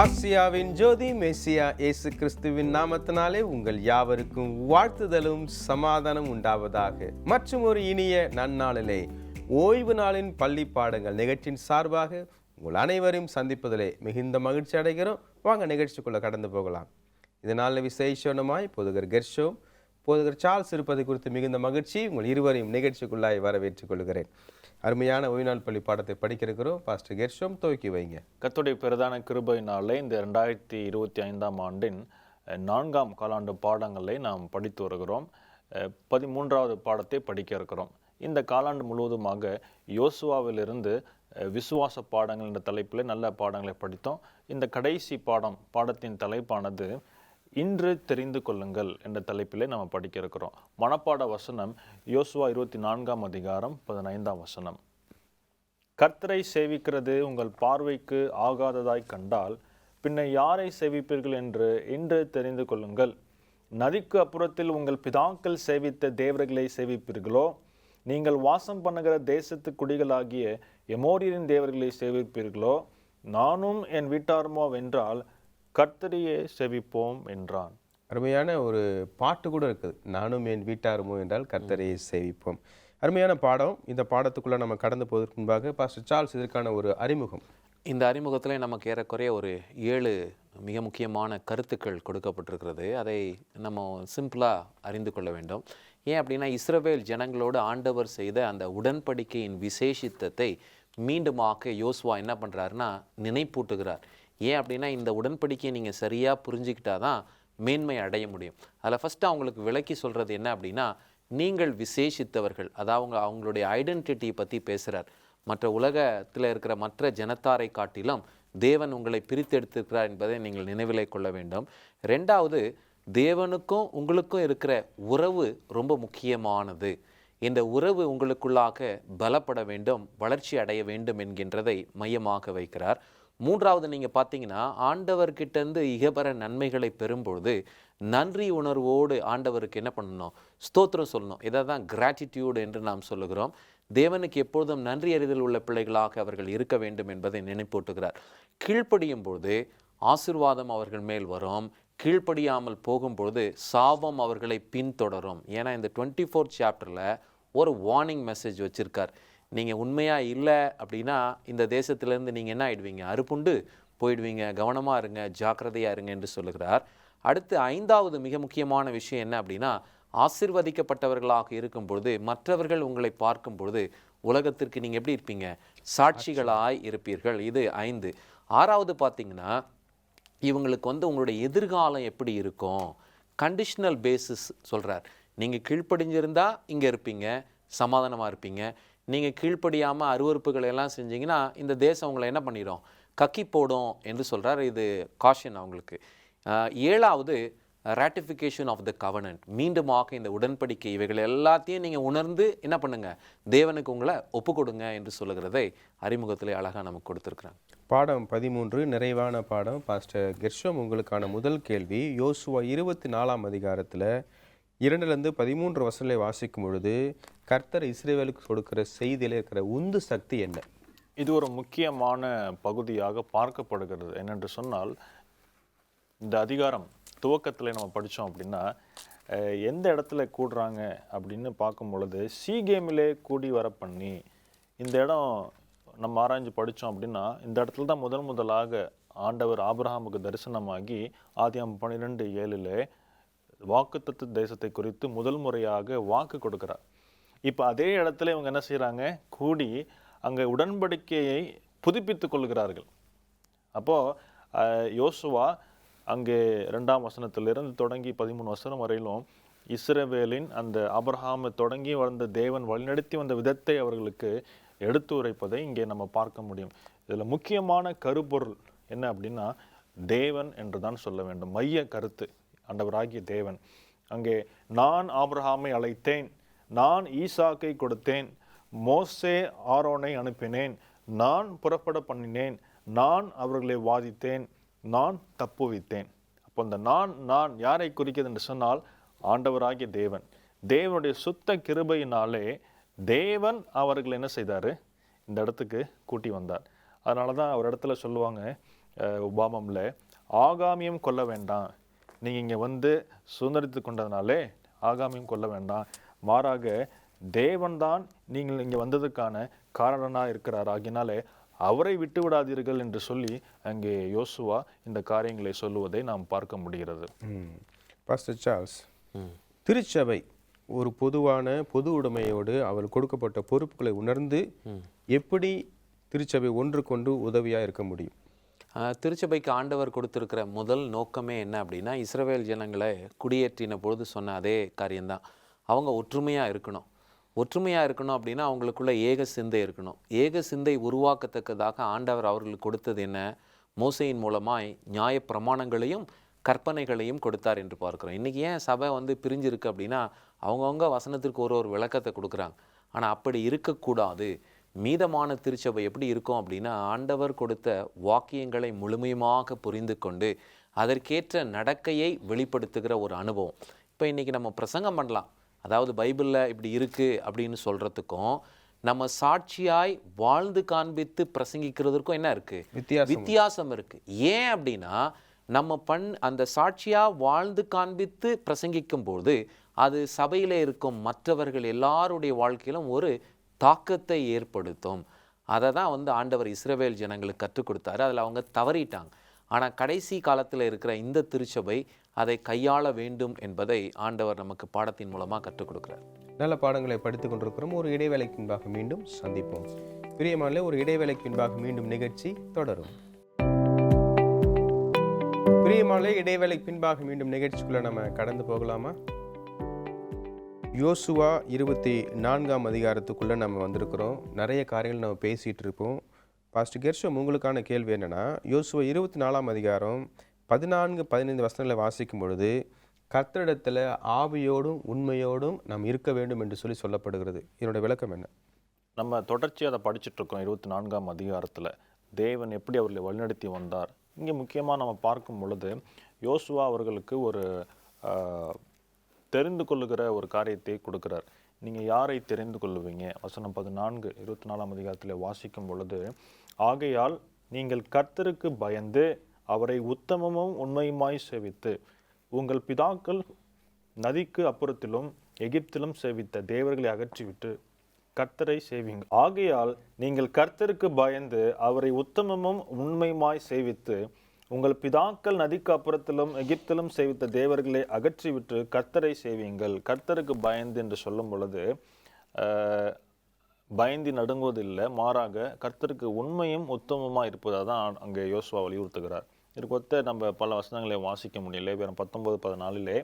ஆசியாவின் ஜோதி மெசியா இயேசு கிறிஸ்துவின் நாமத்தினாலே உங்கள் யாவருக்கும் வாழ்த்துதலும் சமாதானம் உண்டாவதாக. மற்றும் ஒரு இனிய நன்னாளிலே ஓய்வு நாளின் பள்ளி பாடங்கள் நிகழ்ச்சியின் சார்பாக உங்கள் அனைவரையும் சந்திப்பதிலே மிகுந்த மகிழ்ச்சி அடைகிறோம். வாங்க நிகழ்ச்சிக்குள்ளே கடந்து போகலாம். இதனால் விசேஷமாய் போதகர் கெர்ஷோம், போதகர் சார்ல்ஸ் இருப்பது குறித்து மிகுந்த மகிழ்ச்சி. உங்கள் இருவரையும் நிகழ்ச்சிக்குள்ளாய் வரவேற்றுக் கொள்கிறேன். அருமையான ஓய்நாள் பள்ளி பாடத்தை படிக்கிறோம். பாஸ்டர் கெர்ஷோம் துவக்கி வைங்க. கர்த்தருடைய பிரதான கிருபையினாலே இந்த 2025ஆம் ஆண்டின் 4ஆம் காலாண்டு பாடங்களை நாம் படித்து வருகிறோம். 13வது பாடத்தை படிக்க இருக்கிறோம். இந்த காலாண்டு முழுவதுமாக யோசுவாவிலிருந்து விசுவாச பாடங்கள் என்ற தலைப்பில் நல்ல பாடங்களை படித்தோம். இந்த கடைசி பாடத்தின் தலைப்பானது இன்று தெரிந்து கொள்ளுங்கள் என்ற தலைப்பிலே நாம் படிக்க இருக்கிறோம். மனப்பாட வசனம் யோசுவா 24ஆம் அதிகாரம் 15ஆம் வசனம். கர்த்தரை சேவிக்கிறது உங்கள் பார்வைக்கு ஆகாததாய் கண்டால் பின்ன யாரை சேவிப்பீர்கள் என்று இன்று தெரிந்து கொள்ளுங்கள். நதிக்கு அப்புறத்தில் உங்கள் பிதாக்கள் சேவித்த தேவர்களை சேவிப்பீர்களோ? நீங்கள் வாசம் பண்ணுகிற தேசத்து குடிகளாகிய எமோரியரின் தேவர்களை சேவிப்பீர்களோ? நானும் என் வீட்டாருமோ வென்றால் கர்த்தரையே சேவிப்போம் என்றான். அருமையான ஒரு பாட்டு கூட இருக்குது, நானும் என் வீட்டாருமோ என்றால் கர்த்தரையே சேவிப்போம். அருமையான பாடம். இந்த பாடத்துக்குள்ளே நம்ம கடந்து போவதற்கு முன்பாக பாஸ்டர் சார்ல்ஸ் இதற்கான ஒரு அறிமுகம். இந்த அறிமுகத்தில் நமக்கு ஏறக்குறைய ஒரு 7 மிக முக்கியமான கருத்துக்கள் கொடுக்கப்பட்டிருக்கிறது. அதை நம்ம சிம்பிளாக அறிந்து கொள்ள வேண்டும். ஏன் அப்படின்னா, இஸ்ரவேல் ஜனங்களோடு ஆண்டவர் செய்த அந்த உடன்படிக்கையின் விசேஷித்தத்தை மீண்டுமாக யோசுவா என்ன பண்ணுறாருன்னா நினைப்பூட்டுகிறார். ஏன் அப்படின்னா, இந்த உடன்படிக்கையை நீங்கள் சரியாக புரிஞ்சுக்கிட்டா தான் மேன்மை அடைய முடியும். அதில் ஃபஸ்ட்டு அவங்களுக்கு விளக்கி சொல்கிறது என்ன அப்படின்னா, நீங்கள் விசேஷித்தவர்கள். அதாவது அவங்களுடைய ஐடென்டிட்டியை பற்றி பேசுகிறார். மற்ற உலகத்தில் இருக்கிற மற்ற ஜனத்தாரை காட்டிலும் தேவன் உங்களை பிரித்தெடுத்திருக்கிறார் என்பதை நீங்கள் நினைவிலே கொள்ள வேண்டும். 2வது, தேவனுக்கும் உங்களுக்கும் இருக்கிற உறவு ரொம்ப முக்கியமானது. இந்த உறவு உங்களுக்குள்ளாக பலப்பட வேண்டும், வளர்ச்சி அடைய வேண்டும் என்கின்றதை மையமாக வைக்கிறார். 3வது, நீங்கள் பார்த்தீங்கன்னா, ஆண்டவர்கிட்டேருந்து இகபர நன்மைகளை பெறும்பொழுது நன்றி உணர்வோடு ஆண்டவருக்கு என்ன பண்ணணும்? ஸ்தோத்திரம் சொல்லணும். இதை தான் கிராட்டிடியூட் என்று நாம் சொல்லுகிறோம். தேவனுக்கு எப்பொழுதும் நன்றி அறிதல் உள்ள பிள்ளைகளாக அவர்கள் இருக்க வேண்டும் என்பதை நினைப்பூட்டுகிறார். கீழ்ப்படியும் பொழுது ஆசீர்வாதம் அவர்கள் மேல் வரும். கீழ்ப்படியாமல் போகும்பொழுது சாபம் அவர்களை பின்தொடரும். ஏன்னா இந்த 24th சாப்டரில் ஒரு வார்னிங் மெசேஜ் வச்சுருக்கார். நீங்கள் உண்மையாக இல்லை அப்படின்னா இந்த தேசத்திலேருந்து நீங்கள் என்ன ஆகிடுவீங்க? அறுப்புண்டு போயிடுவீங்க. கவனமாக இருங்க, ஜாக்கிரதையாக இருங்க என்று சொல்லுகிறார். அடுத்து 5வது மிக முக்கியமான விஷயம் என்ன அப்படின்னா, ஆசீர்வதிக்கப்பட்டவர்களாக இருக்கும் பொழுது மற்றவர்கள் உங்களை பார்க்கும் பொழுது உலகத்திற்கு நீங்கள் எப்படி இருப்பீங்க? சாட்சிகளாய் இருப்பீர்கள். இது 5. 6வது பார்த்தீங்கன்னா, இவங்களுக்கு உங்களுடைய எதிர்காலம் எப்படி இருக்கும்? கண்டிஷனல் பேசிஸ் சொல்கிறார். நீங்கள் கீழ்ப்படிஞ்சிருந்தால் இங்கே இருப்பீங்க, சமாதானமாக இருப்பீங்க. நீங்கள் கீழ்ப்படியாமல் அருவறுப்புகளை எல்லாம் செஞ்சீங்கன்னா இந்த தேசம் உங்களை என்ன பண்ணிடும்? கக்கி போடும் என்று சொல்கிறார். இது காஷன் அவங்களுக்கு. 7வது, ராட்டிஃபிகேஷன் ஆஃப் த கவனன்ட். மீண்டுமாக இந்த உடன்படிக்கை இவைகள் எல்லாத்தையும் நீங்கள் உணர்ந்து என்ன பண்ணுங்கள்? தேவனுக்கு உங்களை ஒப்பு கொடுங்க என்று சொல்லுகிறதை அறிமுகத்திலே அழகாக நமக்கு கொடுத்துருக்குறாங்க. பாடம் 13 நிறைவான பாடம். பாஸ்டர் கெர்ஷோம், உங்களுக்கான முதல் கேள்வி. யோசுவா 24ஆம் அதிகாரத்தில் 2-13 வசனங்களை வாசிக்கும் பொழுது கர்த்தர் இஸ்ரவேலுக்கு கொடுக்கிற செய்தியில் இருக்கிற உந்து சக்தி என்ன? இது ஒரு முக்கியமான பகுதியாக பார்க்கப்படுகிறது. என்னென்று சொன்னால், இந்த அதிகாரம் துவக்கத்தில் நம்ம படித்தோம் அப்படின்னா, எந்த இடத்துல கூடுறாங்க அப்படின்னு பார்க்கும் பொழுது சீகேமிலே கூடி வர பண்ணி, இந்த இடம் நம்ம ஆராய்ஞ்சு படித்தோம் அப்படின்னா, இந்த இடத்துல தான் முதலாக ஆண்டவர் ஆபிரகாமுக்கு தரிசனமாகி ஆதியாகமம் 12:7 வாக்குத்தத்த தேசத்தை குறித்து முதல் முறையாக வாக்கு கொடுக்கிறார். இப்போ அதே இடத்துல இவங்க என்ன செய்கிறாங்க? கூடி அங்கே உடன்படிக்கையை புதுப்பித்து கொள்கிறார்கள். அப்போது யோசுவா அங்கே 2ஆம் வசனத்திலிருந்து தொடங்கி 13 வசனம் வரையிலும் இஸ்ரவேலின் அந்த ஆபிரகாமை தொடங்கி வந்த தேவன் வழிநடத்தி வந்த விதத்தை அவர்களுக்கு எடுத்து உரைப்பதை இங்கே நம்ம பார்க்க முடியும். இதில் முக்கியமான கருப்பொருள் என்ன அப்படின்னா, தேவன் என்று தான் சொல்ல வேண்டும். மைய கருத்து ஆண்டவராகிய தேவன். அங்கே நான் ஆபிரகாமை அழைத்தேன், நான் ஈசாக்கை கொடுத்தேன், மோசே ஆரோனை அனுப்பினேன், நான் புறப்பட பண்ணினேன், நான் அவர்களை வாதித்தேன், நான் தப்புவித்தேன். அப்போ இந்த நான் யாரை குறிக்கிறது என்று சொன்னால் ஆண்டவராகிய தேவன். தேவனுடைய சுத்த கிருபையினாலே தேவன் அவர்கள் என்ன செய்தார்? இந்த இடத்துக்கு கூட்டி வந்தார். அதனால தான் அவர் இடத்துல சொல்லுவாங்க, உபாமம்ல ஆகாமியம் கொள்ள வேண்டாம், நீங்கள் இங்கே வந்து சுதந்திரித்து கொண்டதுனாலே ஆகாமியம் கொள்ள வேண்டாம், மாறாக தேவன்தான் நீங்கள் இங்கே வந்ததுக்கான காரணனாக இருக்கிறார், ஆகினாலே அவரை விட்டு விடாதீர்கள் என்று சொல்லி அங்கே யோசுவா இந்த காரியங்களை சொல்லுவதை நாம் பார்க்க முடிகிறது. பாஸ்டர் சார்ல்ஸ், திருச்சபை ஒரு பொது உடைமையோடு அவர் கொடுக்கப்பட்ட பொறுப்புகளை உணர்ந்து எப்படி திருச்சபை ஒன்றுக்கொண்டு உதவியாக இருக்க முடியும்? திருச்சபைக்கு ஆண்டவர் கொடுத்திருக்கிற முதல் நோக்கமே என்ன அப்படின்னா, இஸ்ரவேல் ஜனங்களை குடியேற்றின பொழுது சொன்ன அதே காரியம்தான். அவங்க ஒற்றுமையாக இருக்கணும். ஒற்றுமையாக இருக்கணும் அப்படின்னா அவங்களுக்குள்ள ஏக சிந்தை இருக்கணும். ஏக சிந்தை உருவாக்கத்தக்கதாக ஆண்டவர் அவர்களுக்கு கொடுத்தது என்ன? மோசையின் மூலமாய் நியாய பிரமாணங்களையும் கற்பனைகளையும் கொடுத்தார் என்று பார்க்குறோம். இன்றைக்கி ஏன் சபை வந்து பிரிஞ்சிருக்கு அப்படின்னா, அவங்கவுங்க வசனத்திற்கு ஒரு விளக்கத்தை கொடுக்குறாங்க. ஆனால் அப்படி இருக்கக்கூடாது. மீதமான திருச்சபை எப்படி இருக்கும் அப்படின்னா, ஆண்டவர் கொடுத்த வாக்கியங்களை முழுமையாக புரிந்து கொண்டு அதற்கேற்ற நடக்கையை வெளிப்படுத்துகிற ஒரு அனுபவம். இப்போ இன்றைக்கி நம்ம பிரசங்கம் பண்ணலாம், அதாவது பைபிளில் இப்படி இருக்குது அப்படின்னு சொல்கிறதுக்கும் நம்ம சாட்சியாய் வாழ்ந்து காண்பித்து பிரசங்கிக்கிறதுக்கும் என்ன இருக்குது? வித்தியாசம் இருக்குது. ஏன் அப்படின்னா, நம்ம அந்த சாட்சியாக வாழ்ந்து காண்பித்து பிரசங்கிக்கும் போது அது சபையில் இருக்கும் மற்றவர்கள் எல்லாருடைய வாழ்க்கையிலும் ஒரு தாக்கத்தை ஏற்படுத்தும். அதை தான் வந்து ஆண்டவர் இஸ்ரவேல் ஜனங்களுக்கு கற்றுக் கொடுத்தாரு. அதில் அவங்க தவறிட்டாங்க. ஆனால் கடைசி காலத்தில் இருக்கிற இந்த திருச்சபை அதை கையாள வேண்டும் என்பதை ஆண்டவர் நமக்கு பாடத்தின் மூலமாக கற்றுக் கொடுக்கிறார். நல்ல பாடங்களை படித்துக் கொண்டிருக்கிறோம். ஒரு இடைவேளைக்கு பின்பாக மீண்டும் சந்திப்போம். பிரியமானவர்களே, ஒரு இடைவேளைக்கு பின்பாக மீண்டும் நிகழ்ச்சி தொடரும். பிரியமானவர்களே, இடைவேளைக்கு பின்பாக மீண்டும் நிகழ்ச்சிக்குள்ள நம்ம கடந்து போகலாமா? யோசுவா 24ஆம் அதிகாரத்துக்குள்ளே நம்ம வந்திருக்கிறோம். நிறைய காரியங்கள் நம்ம பேசிகிட்டு இருப்போம். பாஸ்டர் கெர்ஷம், உங்களுக்கான கேள்வி என்னென்னா, யோசுவா 24ஆம் அதிகாரம் 14-15 வசனங்களை வாசிக்கும் பொழுது கர்த்தரிடத்தில் ஆவியோடும் உண்மையோடும் நாம் இருக்க வேண்டும் என்று சொல்லப்படுகிறது. இதனுடைய விளக்கம் என்ன? நம்ம தொடர்ச்சியாக அதை படிச்சுட்ருக்கோம். 24ஆம் அதிகாரத்தில் தேவன் எப்படி அவர்களை வழிநடத்தி வந்தார். இங்கே முக்கியமாக நம்ம பார்க்கும் பொழுது யோசுவா அவர்களுக்கு ஒரு தெரிந்து கொள்ளுகிற ஒரு காரியத்தை கொடுக்குறார். நீங்கள் யாரை தெரிந்து கொள்ளுவீங்க? வசனம் 14 24ஆம் அதிகாரத்தில் வாசிக்கும் பொழுது, ஆகையால் நீங்கள் கர்த்தருக்கு பயந்து அவரை உத்தமமும் உண்மையுமாய் சேவித்து உங்கள் பிதாக்கள் நதிக்கு அப்புறத்திலும் எகிப்திலும் சேவித்த தேவர்களை அகற்றிவிட்டு கர்த்தரை சேவிங்க. ஆகையால் நீங்கள் கர்த்தருக்கு பயந்து அவரை உத்தமமும் உண்மையுமாய் சேவித்து உங்கள் பிதாக்கள் நதிக்கு அப்புறத்திலும் எகிப்திலும் சேவித்த தேவர்களை அகற்றிவிட்டு கர்த்தரை சேவியுங்கள். கர்த்தருக்கு பயந்து என்று சொல்லும் பொழுது பயந்து நடுங்குவதில்லை, மாறாக கர்த்தருக்கு உண்மையும் உத்தமமாக இருப்பதாக தான் அங்கே யோசுவா வலியுறுத்துகிறார். இதுக்கு ஒத்த நம்ம பல வசனங்களை வாசிக்க முடியல. வேறு 19-14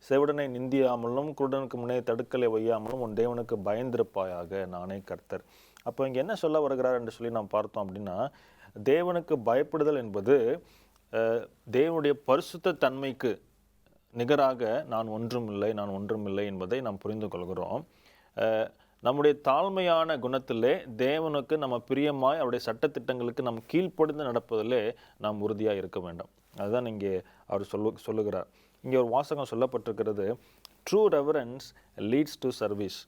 செவிடனை நிந்தியாமலும் குருடனுக்கு முன்னே தடுக்கலை வையாமலும் உன் தேவனுக்கு பயந்திருப்பாயாக, நானே கர்த்தர். அப்போ இங்கே என்ன சொல்ல வருகிறார் என்று சொல்லி நாம் பார்த்தோம் அப்படின்னா, தேவனுக்கு பயப்படுதல் என்பது தேவனுடைய பரிசுத்த தன்மைக்கு நிகராக நான் ஒன்றுமில்லை என்பதை நாம் புரிந்து கொள்கிறோம். நம்முடைய தாழ்மையான குணத்திலே தேவனுக்கு நம்ம பிரியமாய் அவருடைய சட்டத்திட்டங்களுக்கு நாம் கீழ்ப்படிந்து நடப்பதிலே நாம் உறுதியாக இருக்க வேண்டும். அதுதான் இங்கே அவர் சொல்லுகிறார். இங்கே ஒரு வாசகம் சொல்லப்பட்டிருக்கிறது, true reverence leads to service.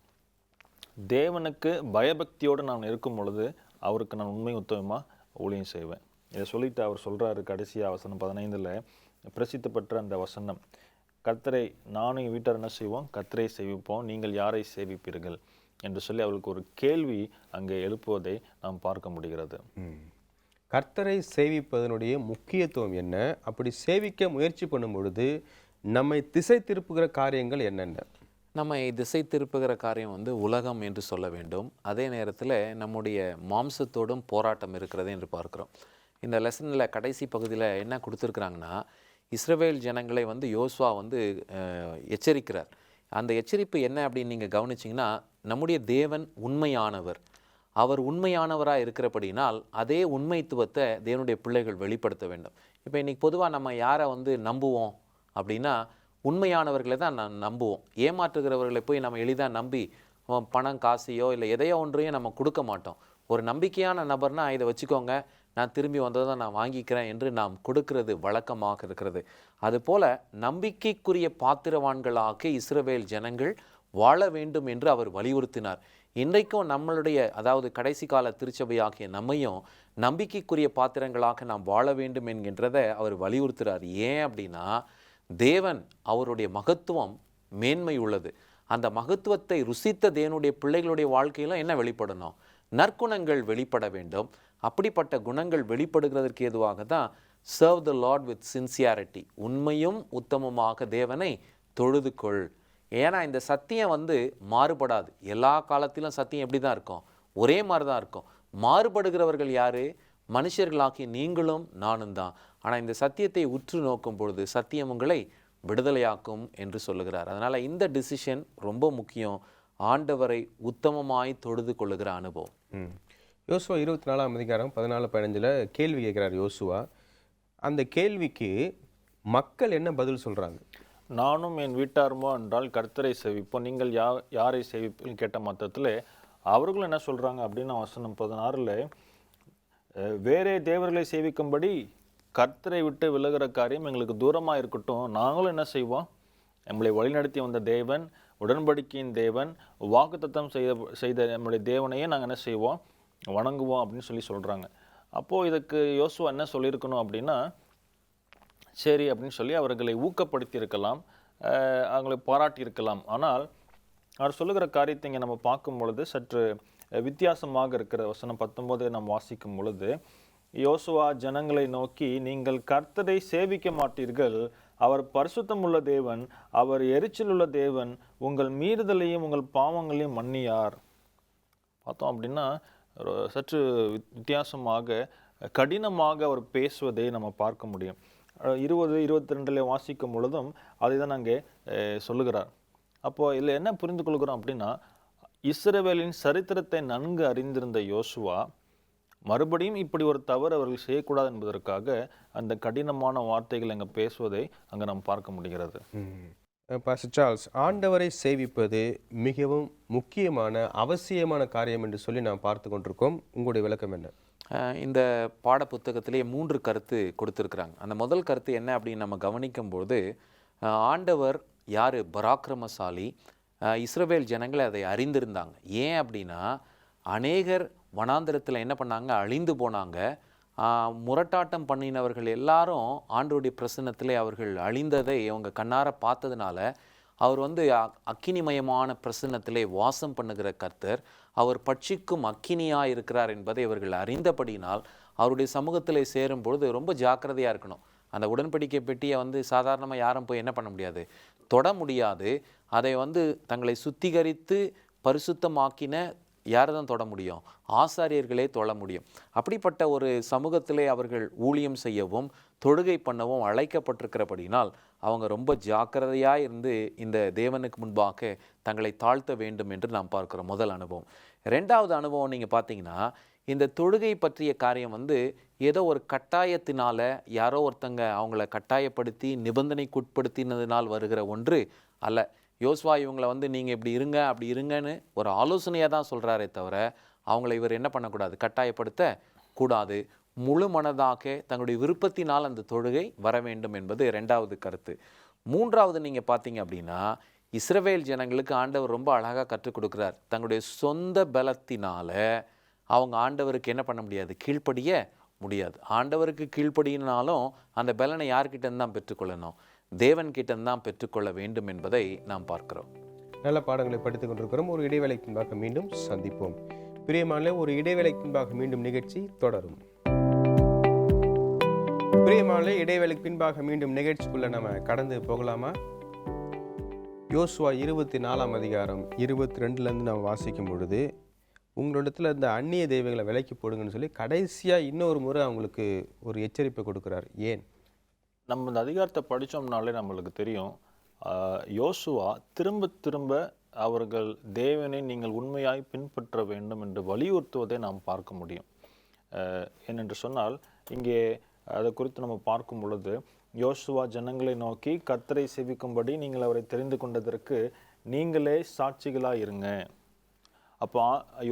தேவனுக்கு பயபக்தியோடு நான் இருக்கும் பொழுது அவருக்கு நான் உண்மை உத்தமமாக ஊழியம் செய்வேன். இதை சொல்லிட்டு அவர் சொல்கிறாரு கடைசியாக வசனம் 15 பிரசித்தி பெற்ற அந்த வசனம், கர்த்தரை நானும் வீட்டார் என்ன செய்வோம்? கர்த்தரை சேவிப்போம், நீங்கள் யாரை சேவிப்பீர்கள் என்று சொல்லி அவர்களுக்கு ஒரு கேள்வி அங்கே எழுப்புவதை நாம் பார்க்க முடிகிறது. கர்த்தரை சேவிப்பதனுடைய முக்கியத்துவம் என்ன? அப்படி சேவிக்க முயற்சி பண்ணும் பொழுது நம்மை திசை திருப்புகிற காரியங்கள் என்னென்ன? நம்மை திசை திருப்புகிற காரியம் வந்து உலகம் என்று சொல்ல வேண்டும். அதே நேரத்தில் நம்முடைய மாம்சத்தோடும் போராட்டம் இருக்கிறது என்று பார்க்குறோம். இந்த லெசனில் கடைசி பகுதியில் என்ன கொடுத்துருக்குறாங்கன்னா, இஸ்ரவேல் ஜனங்களை வந்து யோசுவா வந்து எச்சரிக்கிறார். அந்த எச்சரிப்பு என்ன அப்படின்னு நீங்கள் கவனிச்சிங்கன்னா, நம்முடைய தேவன் உண்மையானவர். அவர் உண்மையானவராக இருக்கிறபடினால் அதே உண்மைத்துவத்தை தேவனுடைய பிள்ளைகள் வெளிப்படுத்த வேண்டும். இப்போ இன்றைக்கி பொதுவாக நம்ம யாரை வந்து நம்புவோம் அப்படின்னா, உண்மையானவர்களை தான் நம்புவோம். ஏமாற்றுகிறவர்களை போய் நம்ம எளிதாக நம்பி பணம் காசையோ இல்லை எதையோ ஒன்றையும் நம்ம கொடுக்க மாட்டோம். ஒரு நம்பிக்கையான நபர்னா இதை வச்சுக்கோங்க, நான் திரும்பி வந்ததை நான் வாங்கிக்கிறேன் என்று நாம் கொடுக்கிறது வழக்கமாக இருக்கிறது. அதுபோல் நம்பிக்கைக்குரிய பாத்திரவான்களாக இஸ்ரவேல் ஜனங்கள் வாழ வேண்டும் என்று அவர் வலியுறுத்தினார். இன்றைக்கும் நம்மளுடைய அதாவது கடைசி கால திருச்சபையாகிய நம்மையும் நம்பிக்கைக்குரிய பாத்திரங்களாக நாம் வாழ வேண்டும் என்கின்றதை அவர் வலியுறுத்துகிறார். ஏன் அப்படின்னா தேவன் அவருடைய மகத்துவம் மேன்மை உள்ளது. அந்த மகத்துவத்தை ருசித்த தேவனுடைய பிள்ளைகளுடைய வாழ்க்கையில என்ன வெளிப்படணும்? நற்குணங்கள் வெளிப்பட வேண்டும். அப்படிப்பட்ட குணங்கள் வெளிப்படுகிறதற்கு ஏதுவாக தான் serve the Lord with sincerity, உண்மையும் உத்தமமாக தேவனை தொழுது கொள். ஏன்னா இந்த சத்தியம் மாறுபடாது. எல்லா காலத்திலும் சத்தியம் எப்படி தான் இருக்கும்? ஒரே மாதிரி தான் இருக்கும். மாறுபடுகிறவர்கள் யாரு? மனுஷர்களாகிய நீங்களும் நானும் தான். ஆனால் இந்த சத்தியத்தை உற்று நோக்கும் பொழுது சத்தியம் உங்களை விடுதலையாக்கும் என்று சொல்லுகிறார். அதனால் இந்த டிசிஷன் ரொம்ப முக்கியம். ஆண்டவரை உத்தமமாய் தொழுது கொள்ளுகிற அனுபவம். யோசுவா 24ஆம் அதிகாரம் 14-15 கேள்வி கேட்குறார் யோசுவா. அந்த கேள்விக்கு மக்கள் என்ன பதில் சொல்கிறாங்க? நானும் என் வீட்டாருமோ என்றால் கர்த்தரை சேவிப்போம், நீங்கள் யாரை சேவிப்பீங்க கேட்ட மொத்தத்தில் அவர்களும் என்ன சொல்கிறாங்க அப்படின்னா வசனம் 16 வேறே தேவர்களை சேவிக்கும்படி கர்த்தரை விட்டு விலகிற காரியம் எங்களுக்கு தூரமாக இருக்கட்டும். நாங்களும் என்ன செய்வோம்? நம்மளை வழிநடத்தி வந்த தேவன், உடன்படிக்கையின் தேவன், வாக்குத்தத்தம் செய்த நம்முடைய தேவனையே நாங்கள் என்ன செய்வோம்? வணங்குவோம் அப்படின்னு சொல்கிறாங்க. அப்போது இதுக்கு யோசுவா என்ன சொல்லியிருக்கணும் அப்படின்னா, சரி அப்படின்னு சொல்லி அவர்களை ஊக்கப்படுத்தியிருக்கலாம், அவங்களை பாராட்டியிருக்கலாம். ஆனால் அவர் சொல்லுகிற காரியத்தை இங்கே நம்ம பார்க்கும் பொழுது சற்று வித்தியாசமாக இருக்கிற வசனம் 19 நாம் வாசிக்கும் பொழுது, யோசுவா ஜனங்களை நோக்கி, நீங்கள் கர்த்தரை சேவிக்க மாட்டீர்கள், அவர் பரிசுத்தம் உள்ள தேவன், அவர் எரிச்சல் உள்ள தேவன், உங்கள் மீறுதலையும் உங்கள் பாவங்களையும் மன்னியார். பார்த்தோம் அப்படின்னா சற்று வித்தியாசமாக கடினமாக அவர் பேசுவதை நம்ம பார்க்க முடியும். 20-22 வாசிக்கும் பொழுதும் அதை தான் அங்கே சொல்லுகிறார். அப்போது இதில் என்ன புரிந்து கொள்கிறோம் அப்படின்னா, இஸ்ரவேலின் சரித்திரத்தை நன்கு அறிந்திருந்த யோசுவா மறுபடியும் இப்படி ஒரு தவறு அவர்கள் செய்யக்கூடாது என்பதற்காக அந்த கடினமான வார்த்தைகள் அங்கே பேசுவதை அங்கே நாம் பார்க்க முடிகிறது. பாஸ்டர் சார்ல்ஸ், ஆண்டவரை சேவிப்பது மிகவும் முக்கியமான அவசியமான காரியம் என்று சொல்லி நாம் பார்த்து கொண்டிருக்கோம். உங்களுடைய விளக்கம் என்ன? இந்த பாட புத்தகத்திலே 3 கருத்து கொடுத்துருக்குறாங்க. அந்த முதல் கருத்து என்ன அப்படின்னு நம்ம கவனிக்கும்போது, ஆண்டவர் யார்? பராக்கிரமசாலி. இஸ்ரவேல் ஜனங்களை அதை அறிந்திருந்தாங்க. ஏன் அப்படின்னா அநேகர் வனாந்திரத்தில் என்ன பண்ணாங்க? அழிந்து போனாங்க. முரட்டாட்டம் பண்ணினவர்கள் எல்லாரும் ஆண்டவருடைய பிரசன்னத்திலே அவர்கள் அழிந்ததை அவங்க கண்ணார பார்த்ததுனால அவர் அக்கினிமயமான பிரசன்னத்திலே வாசம் பண்ணுகிற கர்த்தர், அவர் பட்சிக்கும் அக்கினியாக இருக்கிறார் என்பதை இவர்கள் அறிந்தபடினால் அவருடைய சமூகத்தில் சேரும்பொழுது ரொம்ப ஜாக்கிரதையாக இருக்கணும். அந்த உடன்படிக்கை பெட்டியை சாதாரணமாக யாரும் போய் என்ன பண்ண முடியாது? தொட முடியாது. அதை தங்களை சுத்திகரித்து பரிசுத்தமாக்கின யார் தான் தொட முடியும்? ஆசாரியர்களே தொழ முடியும். அப்படிப்பட்ட ஒரு சமூகத்திலே அவர்கள் ஊழியம் செய்யவும் தொழுகை பண்ணவும் அழைக்கப்பட்டிருக்கிறபடினால் அவங்க ரொம்ப ஜாக்கிரதையாக இருந்து இந்த தேவனுக்கு முன்பாக தங்களை தாழ்த்த வேண்டும் என்று நாம் பார்க்குறோம். முதல் அனுபவம். 2வது அனுபவம் நீங்கள் பார்த்தீங்கன்னா, இந்த தொழுகை பற்றிய காரியம் ஏதோ ஒரு கட்டாயத்தினால யாரோ ஒருத்தங்க அவங்கள கட்டாயப்படுத்தி நிபந்தனைக்குட்படுத்தினதுனால் வருகிற ஒன்று அல்ல. யோசுவா இவங்களை நீங்கள் இப்படி இருங்க அப்படி இருங்கன்னு ஒரு ஆலோசனையாக தான் சொல்கிறாரே தவிர அவங்கள இவர் என்ன பண்ணக்கூடாது? கட்டாயப்படுத்த கூடாது. முழு மனதாக தங்களுடைய விருப்பத்தினால் அந்த தொழுகை வர வேண்டும் என்பது 2வது கருத்து. 3வது நீங்கள் பார்த்தீங்க அப்படின்னா, இஸ்ரவேல் ஜனங்களுக்கு ஆண்டவர் ரொம்ப அழகாக கற்றுக் கொடுக்குறார். தங்களுடைய சொந்த பலத்தினால அவங்க ஆண்டவருக்கு என்ன பண்ண முடியாது? கீழ்ப்படிய முடியாது. ஆண்டவருக்கு கீழ்ப்படியினாலும் அந்த பலனை யார்கிட்டேருந்து தான் பெற்றுக்கொள்ளணும்? தேவன்கிட்ட தான் பெற்றுக்கொள்ள வேண்டும் என்பதை நாம் பார்க்கிறோம். நல்ல பாடங்களை படித்துக் கொண்டிருக்கிறோம். ஒரு இடைவேளைக்கு பின்பாக மீண்டும் சந்திப்போம். பிரியமானே, ஒரு இடைவேளைக்கு பின்பாக மீண்டும் நிகழ்ச்சி தொடரும். பிரியமானே, இடைவேளைக்கு பின்பாக மீண்டும் நிகழ்ச்சிக்குள்ள நம்ம கடந்து போகலாமா? யோசுவா 24ஆம் அதிகாரம் 22 நம்ம வாசிக்கும் பொழுது, உங்களிடத்துல இந்த அந்நிய தெய்வங்களை விலைக்கு போடுங்கன்னு சொல்லி கடைசியாக இன்னொரு முறை அவங்களுக்கு ஒரு எச்சரிப்பை கொடுக்குறார். ஏன்? நம்ம இந்த அதிகாரத்தை படித்தோம்னாலே நம்மளுக்கு தெரியும், யோசுவா திரும்ப திரும்ப அவர்கள் தேவனை நீங்கள் உண்மையாய் பின்பற்ற வேண்டும் என்று வலியுறுத்துவதை நாம் பார்க்க முடியும். ஏனென்று சொன்னால் இங்கே அதை குறித்து நம்ம பார்க்கும் பொழுது, யோசுவா ஜனங்களை நோக்கி கர்த்தரை சேவிக்கும்படி நீங்கள் அவரை தெரிந்து கொண்டதற்கு நீங்களே சாட்சிகளாக இருங்க. அப்போ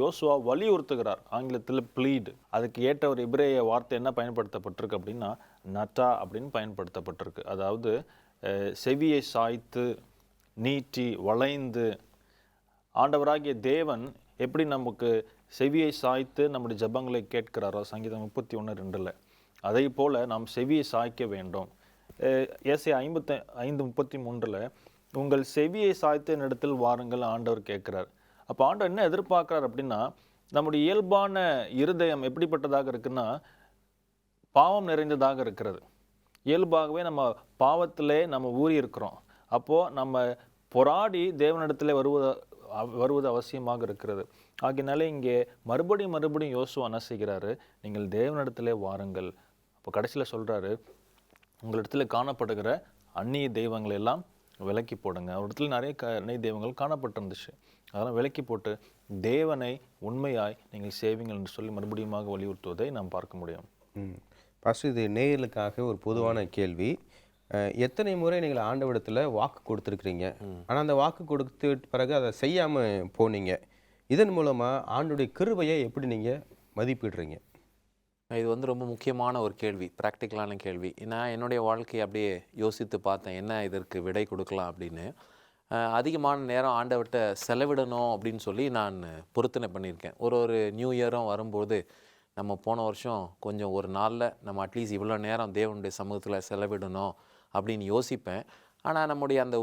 யோசுவா வலியுறுத்துகிறார். ஆங்கிலத்தில் ப்ளீட். அதுக்கு ஏற்ற ஒரு எபிரேய வார்த்தை என்ன பயன்படுத்தப்பட்டிருக்கு அப்படின்னா நட்டா அப்படின்னு பயன்படுத்தப்பட்டிருக்கு. அதாவது செவியை சாய்த்து நீட்டி வளைந்து. ஆண்டவராகிய தேவன் எப்படி நமக்கு செவியை சாய்த்து நம்முடைய ஜெபங்களை கேட்கிறாரோ சங்கீதம் 31:2, அதை போல நாம் செவியை சாய்க்க வேண்டும். ஏசாயா 55:33 உங்கள் செவியை சாய்த்து என்னிடத்தில் வாருங்கள் ஆண்டவர் கேட்கிறார். அப்போ ஆண்டவர் என்ன எதிர்பார்க்கிறார் அப்படின்னா, நம்முடைய இயல்பான இருதயம் எப்படிப்பட்டதாக இருக்குன்னா பாவம் நிறைந்ததாக இருக்கிறது. இயல்பாகவே நம்ம பாவத்திலே நம்ம ஊறி இருக்கிறோம். அப்போது நம்ம போராடி தேவனிடத்திலே வருவது அவசியமாக இருக்கிறது. ஆகினாலே இங்கே மறுபடியும் யோசுவா என்ன செய்கிறாரு, நீங்கள் தேவனிடத்திலே வாருங்கள். அப்போ கடைசியில் சொல்கிறாரு, உங்களிடத்துல காணப்படுகிற அந்நிய தெய்வங்களை எல்லாம் விலக்கி போடுங்க. அவரிடத்துல நிறைய அந்நிய தெய்வங்கள் காணப்பட்டிருந்துச்சு, அதெல்லாம் விலக்கி போட்டு தேவனை உண்மையாய் நீங்கள் சேவிங்கள் என்று சொல்லி மறுபடியும் வலியுறுத்துவதை நாம் பார்க்க முடியும். ஃபஸ்ட் இது நேயர்களுக்காக ஒரு பொதுவான கேள்வி. எத்தனை முறை நீங்கள் ஆண்டவரிடத்தில் வாக்கு கொடுத்துருக்குறீங்க, ஆனால் அந்த வாக்கு கொடுத்து பிறகு அதை செய்யாமல் போனீங்க. இதன் மூலமாக ஆண்டுடைய கிருபையை எப்படி நீங்கள் மதிப்பிடுறீங்க? இது வந்து ரொம்ப முக்கியமான ஒரு கேள்வி, ப்ராக்டிக்கலான கேள்வி. நான் என்னுடைய வாழ்க்கையை அப்படியே யோசித்து பார்த்தேன், என்ன இதற்கு விடை கொடுக்கலாம் அப்படின்னு. அதிகமான நேரம் ஆண்டவர்கிட்ட செலவிடணும் அப்படின்னு சொல்லி நான் பொருத்தனை பண்ணியிருக்கேன். ஒரு நியூ இயரும் வரும்போது நம்ம போன வருஷம் கொஞ்சம் ஒரு நாளில் நம்ம அட்லீஸ்ட் இவ்வளோ நேரம் தேவனுடைய சமூகத்தில் செலவிடணும் அப்படின்னு யோசிப்பேன். ஆனால் நம்முடைய அந்த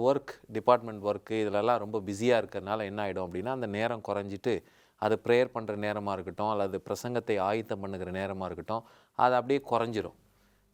டிபார்ட்மெண்ட் ஒர்க்கு இதிலெல்லாம் ரொம்ப பிஸியாக இருக்கிறதுனால என்ன ஆகிடும் அப்படின்னா, அந்த நேரம் குறைஞ்சிட்டு அது ப்ரேயர் பண்ணுற நேரமாக இருக்கட்டும் அல்லது பிரசங்கத்தை ஆயத்தம் பண்ணுகிற நேரமாக இருக்கட்டும், அது அப்படியே குறைஞ்சிரும்.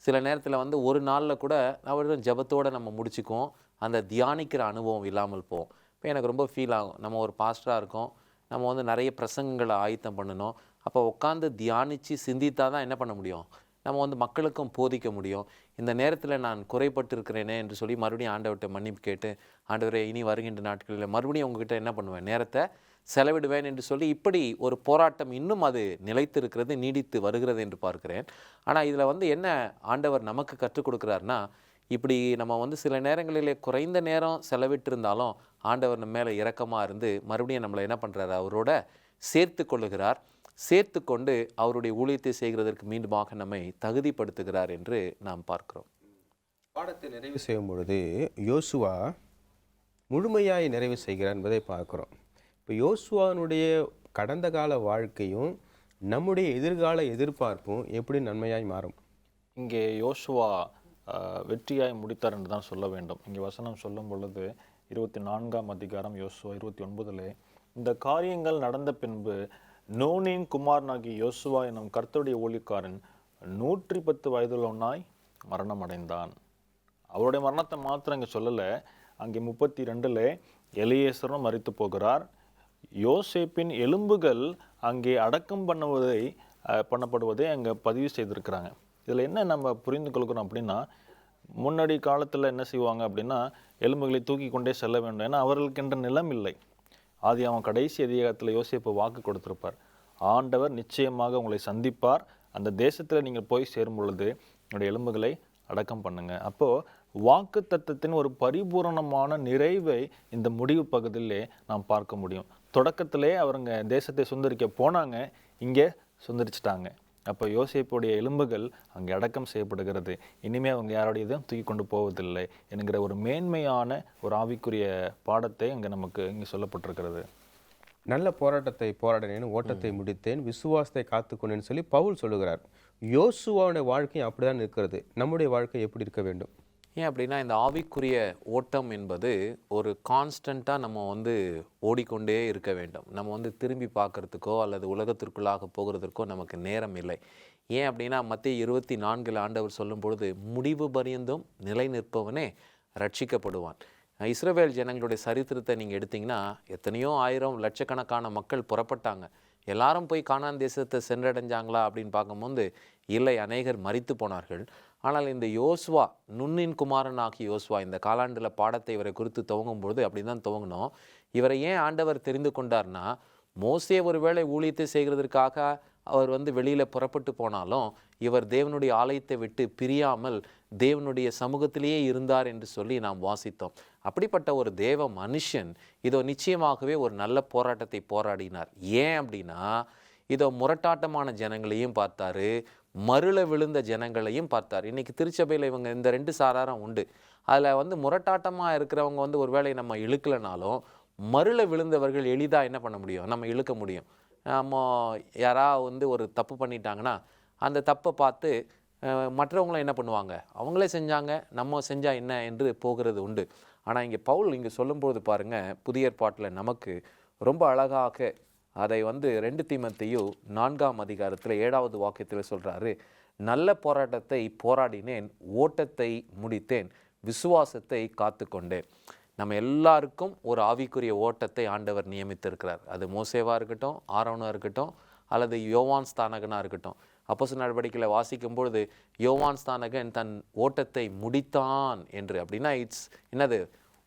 சில நேரத்தில் வந்து ஒரு நாளில் கூட அவரும் ஜெபத்தோடு நம்ம முடிச்சுக்குவோம், அந்த தியானிக்கிற அனுபவம் இல்லாமல் போவோம். இப்போ எனக்கு ரொம்ப ஃபீல் ஆகும், நம்ம ஒரு பாஸ்டராக இருக்கோம், நம்ம வந்து நிறைய பிரசங்கங்களை ஆயத்தம் பண்ணணும். அப்போ உட்காந்து தியானித்து சிந்தித்தா தான் என்ன பண்ண முடியும், நம்ம வந்து மக்களுக்கும் போதிக்க முடியும். இந்த நேரத்தில் நான் குறைபட்டு இருக்கிறேனே என்று சொல்லி மறுபடியும் ஆண்டவர்கிட்ட மன்னிப்பு கேட்டு, ஆண்டவரே இனி வருகின்ற நாட்களில் மறுபடியும் உங்ககிட்ட என்ன பண்ணுவேன், நேரத்தை செலவிடுவேன் என்று சொல்லி இப்படி ஒரு போராட்டம் இன்னும் அது நிலைத்திருக்கிறது, நீடித்து வருகிறது என்று பார்க்கிறேன். ஆனால் இதில் வந்து என்ன ஆண்டவர் நமக்கு கற்றுக் கொடுக்குறாருன்னா, இப்படி நம்ம வந்து சில நேரங்களிலே குறைந்த நேரம் செலவிட்டிருந்தாலும் ஆண்டவர் நம்ம மேலே இரக்கமாக இருந்து மறுபடியும் நம்மளை என்ன பண்ணுறாரு, அவரோட சேர்த்து கொள்ளுகிறார். சேர்த்து கொண்டு அவருடைய ஊழியத்தை செய்கிறதற்கு மீண்டுமாக நம்மை தகுதிப்படுத்துகிறார் என்று நாம் பார்க்கிறோம். பாடத்தை நிறைவு செய்யும் பொழுது யோசுவா முழுமையாய் நிறைவு செய்கிறார் என்பதை பார்க்குறோம். இப்போ யோசுவானுடைய கடந்த கால வாழ்க்கையும் நம்முடைய எதிர்கால எதிர்பார்ப்பும் எப்படி நன்மையாய் மாறும்? இங்கே யோசுவா வெற்றியாய் முடித்தார் என்று தான் சொல்ல வேண்டும். இங்கே வசனம் சொல்லும் பொழுது 24ஆம் அதிகாரம் யோசுவா 29 இந்த காரியங்கள் நடந்த பின்பு நூனின் குமாரனாகிய யோசுவா எனும் கர்த்தருடைய ஊழியக்காரன் 110 வயதுள்ளவனாய் மரணம் அடைந்தான். அவருடைய மரணத்தை மாத்திரம் இங்கே சொல்லலை, அங்கே 32 எலியேசரும் மரித்து போகிறார். யோசேப்பின் எலும்புகள் அங்கே அடக்கம் பண்ணப்படுவதை அங்கே பதிவு செய்திருக்கிறாங்க. இதில் என்ன நம்ம புரிந்து கொள்கிறோம் அப்படின்னா, முன்னாடி காலத்தில் என்ன செய்வாங்க அப்படின்னா, எலும்புகளை தூக்கி கொண்டே செல்ல வேண்டும், ஏன்னா அவர்களுக்கென்ற நிலம் இல்லை. அவன் கடைசி அதிகாரத்தில் யோசேப்பு வாக்கு கொடுத்திருப்பார், ஆண்டவர் நிச்சயமாக உங்களை சந்திப்பார், அந்த தேசத்தில் நீங்கள் போய் சேரும் பொழுது என்னுடைய எலும்புகளை அடக்கம் பண்ணுங்க. அப்போது வாக்கு தத்தத்தின் ஒரு பரிபூரணமான நிறைவை இந்த முடிவு பகுதியிலே நாம் பார்க்க முடியும். தொடக்கத்திலே அவருங்க தேசத்தை சுந்தரிக்க போனாங்க, இங்கே சுந்தரிச்சிட்டாங்க. அப்போ யோசேப்புடைய எலும்புகள் அங்கே அடக்கம் செய்யப்படுகிறது. இனிமேல் அவங்க யாரோடையதும் தூக்கி கொண்டு போவதில்லை என்கிற ஒரு மேன்மையான ஒரு ஆவிக்குரிய பாடத்தை அங்கே நமக்கு இங்கே சொல்லப்பட்டிருக்கிறது. நல்ல போராட்டத்தை போராடினேன், ஓட்டத்தை முடித்தேன், விசுவாசத்தை காத்துக்கொண்டேன்னு சொல்லி பவுல் சொல்லுகிறார். யோசுவாவுடைய வாழ்க்கை அப்படிதான் இருக்கிறது. நம்முடைய வாழ்க்கை எப்படி இருக்க வேண்டும்? ஏன் அப்படின்னா, இந்த ஆவிக்குரிய ஓட்டம் என்பது ஒரு கான்ஸ்டண்ட்டாக நம்ம வந்து ஓடிக்கொண்டே இருக்க வேண்டும். நம்ம வந்து திரும்பி பார்க்குறதுக்கோ அல்லது உலகத்திற்குள்ளாக போகிறதுக்கோ நமக்கு நேரம் இல்லை. ஏன் அப்படின்னா, மத்திய 24 ஆண்டவர் சொல்லும் பொழுது முடிவு பரியந்தும் நிலை நிற்பவனே ரட்சிக்கப்படுவான். இஸ்ரவேல் ஜனங்களுடைய சரித்திரத்தை நீங்கள் எடுத்திங்கன்னா, எத்தனையோ ஆயிரம் லட்சக்கணக்கான மக்கள் புறப்பட்டாங்க. எல்லாரும் போய் கானான் தேசத்தை சென்றடைஞ்சாங்களா அப்படின்னு பார்க்கும்போது இல்லை, அநேகர் மரித்து போனார்கள். ஆனால் இந்த யோசுவா, நுண்ணின் குமாரன் ஆகிய யோசுவா, இந்த காலாண்டில் பாடத்தை இவரை குறித்து துவங்கும்பொழுது அப்படி தான் துவங்கணும். இவரை ஏன் ஆண்டவர் தெரிந்து கொண்டார்னா, மோசே ஒருவேளை ஊழியத்தை செய்கிறதற்காக அவர் வந்து வெளியில் புறப்பட்டு போனாலும் இவர் தேவனுடைய ஆலயத்தை விட்டு பிரியாமல் தேவனுடைய சமூகத்திலேயே இருந்தார் என்று சொல்லி நாம் வாசித்தோம். அப்படிப்பட்ட ஒரு தேவ மனுஷன் இதோ நிச்சயமாகவே ஒரு நல்ல போராட்டத்தை போராடினார். ஏன் அப்படின்னா, இதோ முரட்டாட்டமான ஜனங்களையும் பார்த்தாரு, மருள விழுந்த ஜனங்களையும் பார்த்தார். இன்றைக்கி திருச்சபையில் இவங்க இந்த 2 சாராரம் உண்டு. அதில் வந்து முரட்டாட்டமாக இருக்கிறவங்க வந்து ஒரு வேளை நம்ம இழுக்கலைனாலும் மருள விழுந்தவர்கள் எளிதாக என்ன பண்ண முடியும், நம்ம இழுக்க முடியும். நம்ம யாராவது ஒரு தப்பு பண்ணிட்டாங்கன்னா அந்த தப்பை பார்த்து மற்றவங்களும் என்ன பண்ணுவாங்க, அவங்களே செஞ்சாங்க நம்ம செஞ்சால் என்ன என்று போகிறது உண்டு. ஆனால் இங்கே பவுல் இங்கே சொல்லும்போது பாருங்கள், புதிய ஏற்பாட்டில் நமக்கு ரொம்ப அழகாக அதை 2 தீமோத்தேயு 4ஆம் அதிகாரத்தில் 7வது வாக்கியத்தில் சொல்கிறாரு, நல்ல போராட்டத்தை போராடினேன், ஓட்டத்தை முடித்தேன், விசுவாசத்தை காத்து கொண்டேன். நம்ம எல்லாருக்கும் ஒரு ஆவிக்குரிய ஓட்டத்தை ஆண்டவர் நியமித்திருக்கிறார். அது மோசேவாக இருக்கட்டும், ஆரோனாக இருக்கட்டும், அல்லது யோவான் ஸ்தானகனாக இருக்கட்டும். அப்போஸ்தலர் நடவடிக்கையில் வாசிக்கும் பொழுது யோவான் ஸ்தானகன் தன் ஓட்டத்தை முடித்தான் என்று, அப்படின்னா இட்ஸ் என்னது,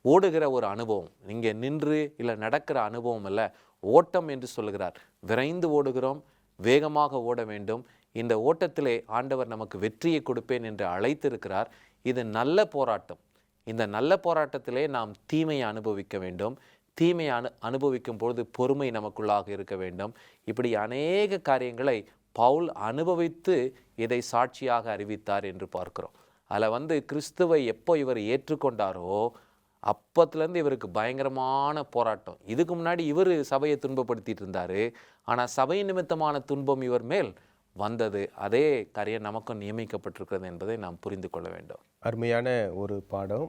ஓடுகிற ஒரு அனுபவம், இங்கே நின்று இல்லை நடக்கிற அனுபவம் அல்ல, ஓட்டம் என்று சொல்லுகிறார். விரைந்து ஓடுகிறோம், வேகமாக ஓட வேண்டும். இந்த ஓட்டத்திலே ஆண்டவர் நமக்கு வெற்றியை கொடுப்பேன் என்று அழைத்திருக்கிறார். இது நல்ல போராட்டம். இந்த நல்ல போராட்டத்திலே நாம் தீமையை அனுபவிக்க வேண்டும். தீமையை அனுபவிக்கும் பொழுது பொறுமை நமக்குள்ளாக இருக்க வேண்டும். இப்படி அநேக காரியங்களை பவுல் அனுபவித்து இதை சாட்சியாக அறிவித்தார் என்று பார்க்கிறோம். அதில் கிறிஸ்துவை எப்போ இவர் ஏற்றுக்கொண்டாரோ அப்பத்துலேருந்து இவருக்கு பயங்கரமான போராட்டம். இதுக்கு முன்னாடி இவர் சபையை துன்பப்படுத்திட்டு இருந்தார். ஆனால் சபை நிமித்தமான துன்பம் இவர் மேல் வந்தது. அதே காரியம் நமக்கும் நியமிக்கப்பட்டிருக்கிறது என்பதை நாம் புரிந்து கொள்ள வேண்டும். அருமையான ஒரு பாடம்.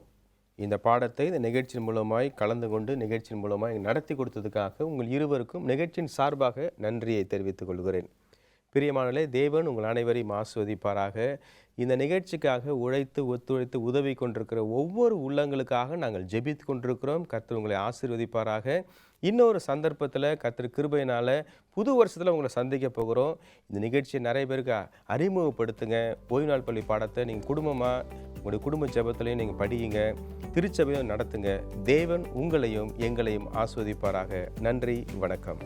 இந்த பாடத்தை இந்த நிகழ்ச்சியின் மூலமாய் கலந்து கொண்டு நிகழ்ச்சியின் மூலமாய் நடத்தி கொடுத்ததுக்காக உங்கள் இருவருக்கும் நிகழ்ச்சியின் சார்பாக நன்றியை தெரிவித்துக் கொள்கிறேன். பிரியமானவர்களே, தேவன் உங்கள் அனைவரையும் ஆசீர்வதிப்பாராக. இந்த நிகழ்ச்சிக்காக உழைத்து ஒத்துழைத்து உதவி கொண்டிருக்கிற ஒவ்வொரு உள்ளங்களுக்காக நாங்கள் ஜெபித்து கொண்டிருக்கிறோம். கர்த்தர் உங்களை ஆசீர்வதிப்பாராக. இன்னொரு சந்தர்ப்பத்தில் கர்த்தர் கிருபையினால் புது வருஷத்தில் உங்களை சந்திக்க போகிறோம். இந்த நிகழ்ச்சியை நிறைய பேருக்கு அறிமுகப்படுத்துங்க. ஓய்வு நாள் பள்ளி பாடத்தை நீங்கள் குடும்பமாக உங்களுடைய குடும்ப ஜெபத்திலையும் நீங்கள் படியுங்க, திருச்சபையும் நடத்துங்க. தேவன் உங்களையும் எங்களையும் ஆசீர்வதிப்பாராக. நன்றி, வணக்கம்.